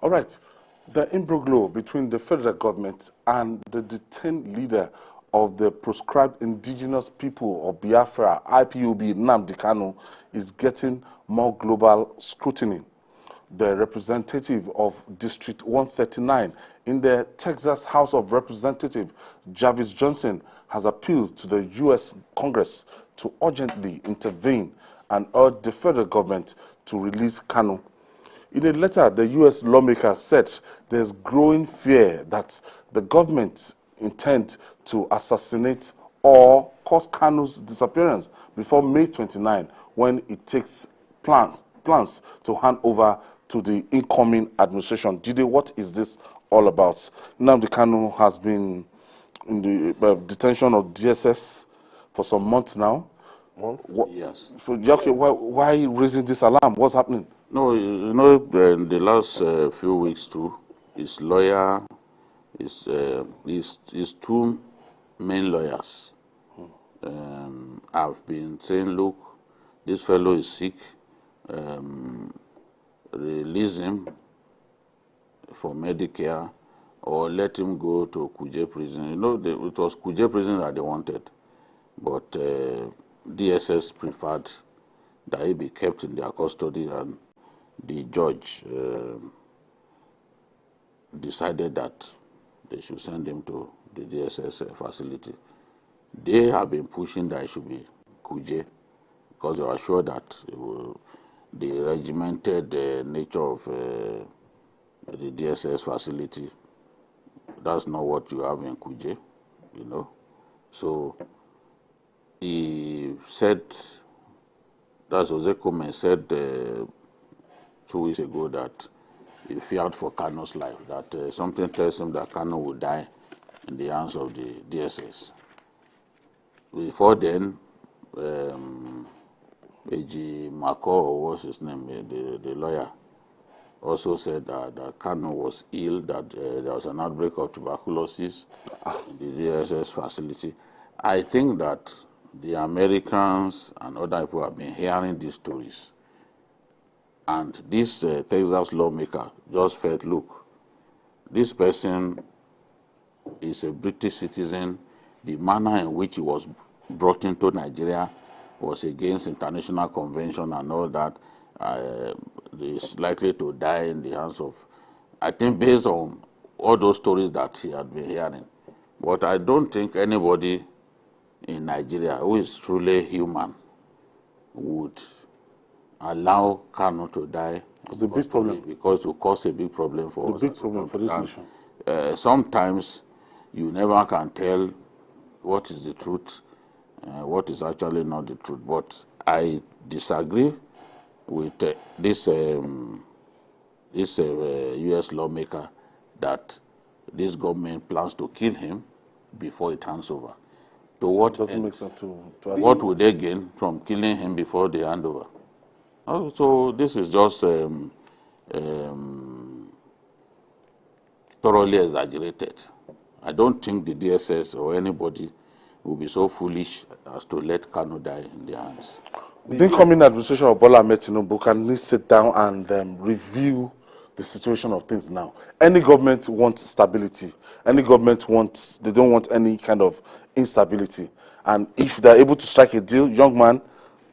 All right. The imbroglio between the federal government and the detained leader of the proscribed Indigenous People of Biafra, IPOB, Nnamdi Kanu, is getting more global scrutiny. The representative of District 139 in the Texas House of Representatives, Jarvis Johnson, has appealed to the U.S. Congress to urgently intervene and urged the federal government to release Kanu. In a letter, the U.S. lawmaker said there's growing fear that the government intends to assassinate or cause Kanu's disappearance before May 29, when it takes plans to hand over to the incoming administration. Jide, what is this all about? Nnamdi Kanu has been in the detention of DSS for some months now. Months? Yes. So, okay, why raising this alarm? What's happening? No, you know, in the last few weeks too, his lawyer, his two main lawyers have been saying, look, this fellow is sick, release him for Medicare or let him go to Kuje prison. You know, it was Kuje prison that they wanted, but DSS preferred that he be kept in their custody, and the judge decided that they should send him to the DSS facility. They have been pushing that it should be Kuje because they were sure that the regimented nature of the DSS facility, that's not what you have in Kuje, you know. So he said, that's Jose Komen said 2 weeks ago that he feared for Kanu's life, that something tells him that Kanu will die in the hands of the DSS. Before then, A.G. Mako, or what's his name, the lawyer, also said that Kanu was ill, that there was an outbreak of tuberculosis in the DSS facility. I think that the Americans and other people have been hearing these stories. And this Texas lawmaker just felt, look, this person is a British citizen. The manner in which he was brought into Nigeria was against international convention and all that. Is likely to die in the hands of, I think, based on all those stories that he had been hearing. But I don't think anybody in Nigeria who is truly human would allow Kanu to die. It's a big problem. Because it will cause a big problem for us. A big problem for this nation. Sometimes you never can tell what is the truth, what is actually not the truth. But I disagree with this U.S. lawmaker that this government plans to kill him before it hands over. To what doesn't make sense to what would they gain from killing him before they hand over? So this is just thoroughly exaggerated. I don't think the DSS or anybody will be so foolish as to let Kanu die in their hands. The incoming administration of Bola Ahmed Tinubu can sit down and review the situation of things now. Any government wants stability. Any government wants, they don't want any kind of instability. And if they're able to strike a deal, young man,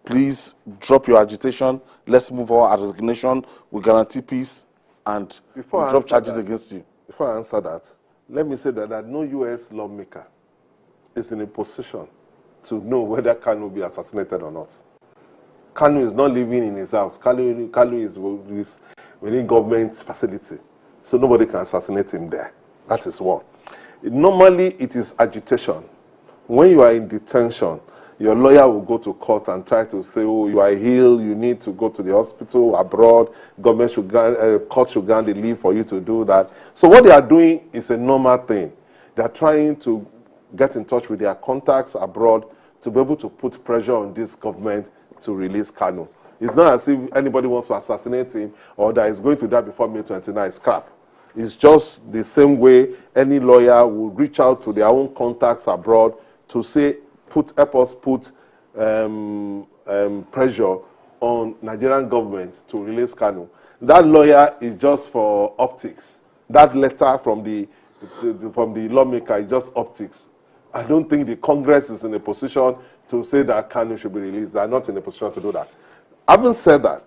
please drop your agitation. Let's move on as a nation. We guarantee peace and drop charges against you. Before I answer that, let me say that no U.S. lawmaker is in a position to know whether Kanu will be assassinated or not. Kanu is not living in his house. Kanu is within government facility. So nobody can assassinate him there. That is one. Normally, it is agitation. When you are in detention, your lawyer will go to court and try to say, oh, you are ill, you need to go to the hospital abroad, government should grant, court should grant the leave for you to do that. So what they are doing is a normal thing. They are trying to get in touch with their contacts abroad to be able to put pressure on this government to release Kanu. It's not as if anybody wants to assassinate him or that he's going to die before May 29. It's crap. It's just the same way any lawyer will reach out to their own contacts abroad to say, help us put pressure on Nigerian government to release Kanu. That lawyer is just for optics. That letter from the lawmaker is just optics. I don't think the Congress is in a position to say that Kanu should be released. They are not in a position to do that. Having said that,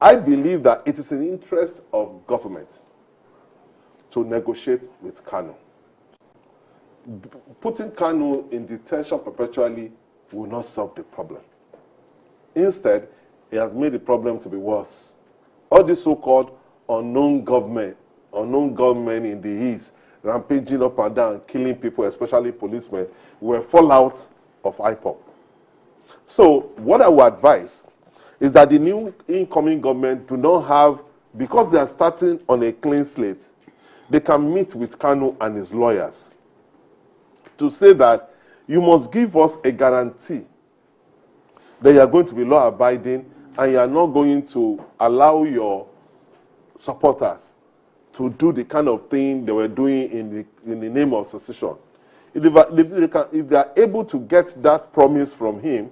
I believe that it is in the interest of government to negotiate with Kanu. Putting Kanu in detention perpetually will not solve the problem. Instead, it has made the problem to be worse. All this so-called unknown government in the East, rampaging up and down, killing people, especially policemen, were fallout of IPOB. So what I would advise is that the new incoming government do not have, because they are starting on a clean slate, they can meet with Kanu and his lawyers to say that you must give us a guarantee that you are going to be law-abiding and you are not going to allow your supporters to do the kind of thing they were doing in the name of secession. If they are able to get that promise from him,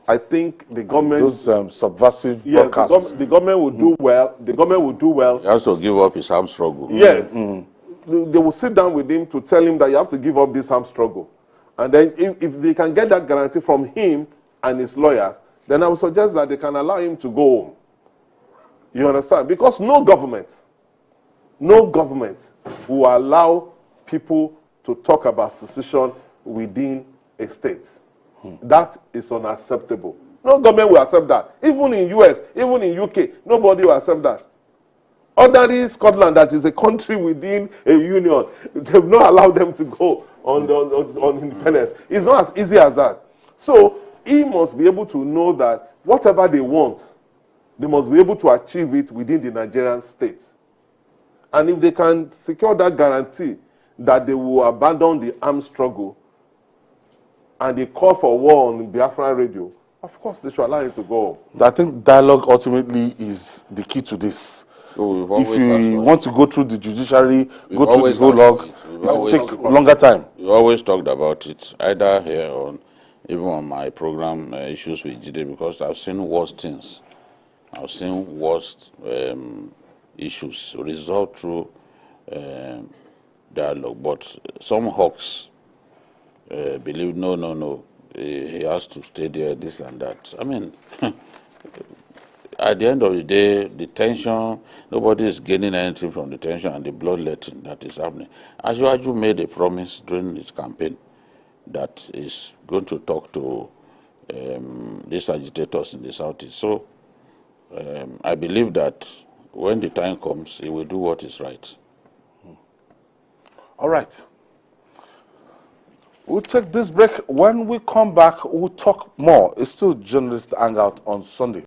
I think the government... Those subversive broadcasts. The government will do well. The government will do well. He has to give up his armed struggle. Yes. They will sit down with him to tell him that you have to give up this armed struggle. And then if they can get that guarantee from him and his lawyers, then I would suggest that they can allow him to go home. You understand? Because no government will allow people to talk about secession within a state. That is unacceptable. No government will accept that. Even in US, even in UK, nobody will accept that. Ordinary Scotland, that is a country within a union, they will not allow them to go on independence. It's not as easy as that. So he must be able to know that whatever they want, they must be able to achieve it within the Nigerian state. And if they can secure that guarantee that they will abandon the armed struggle and they call for war on Biafra radio, of course they should allow him to go. I think dialogue ultimately is the key to this. So if you want to go through the judiciary, go through the whole log, it will take longer time. We always talked about it, either here or even on my program, Issues with Jide, because I've seen worse things. I've seen worse issues resolved through dialogue. But some hawks believe, no, he has to stay there, this and that. I mean, at the end of the day, the tension, nobody is gaining anything from the tension and the bloodletting that is happening. Ajuaju made a promise during his campaign that is going to talk to these agitators in the Southeast. So I believe that when the time comes, he will do what is right. All right. We'll take this break. When we come back, we'll talk more. It's still Journalist Hangout on Sunday.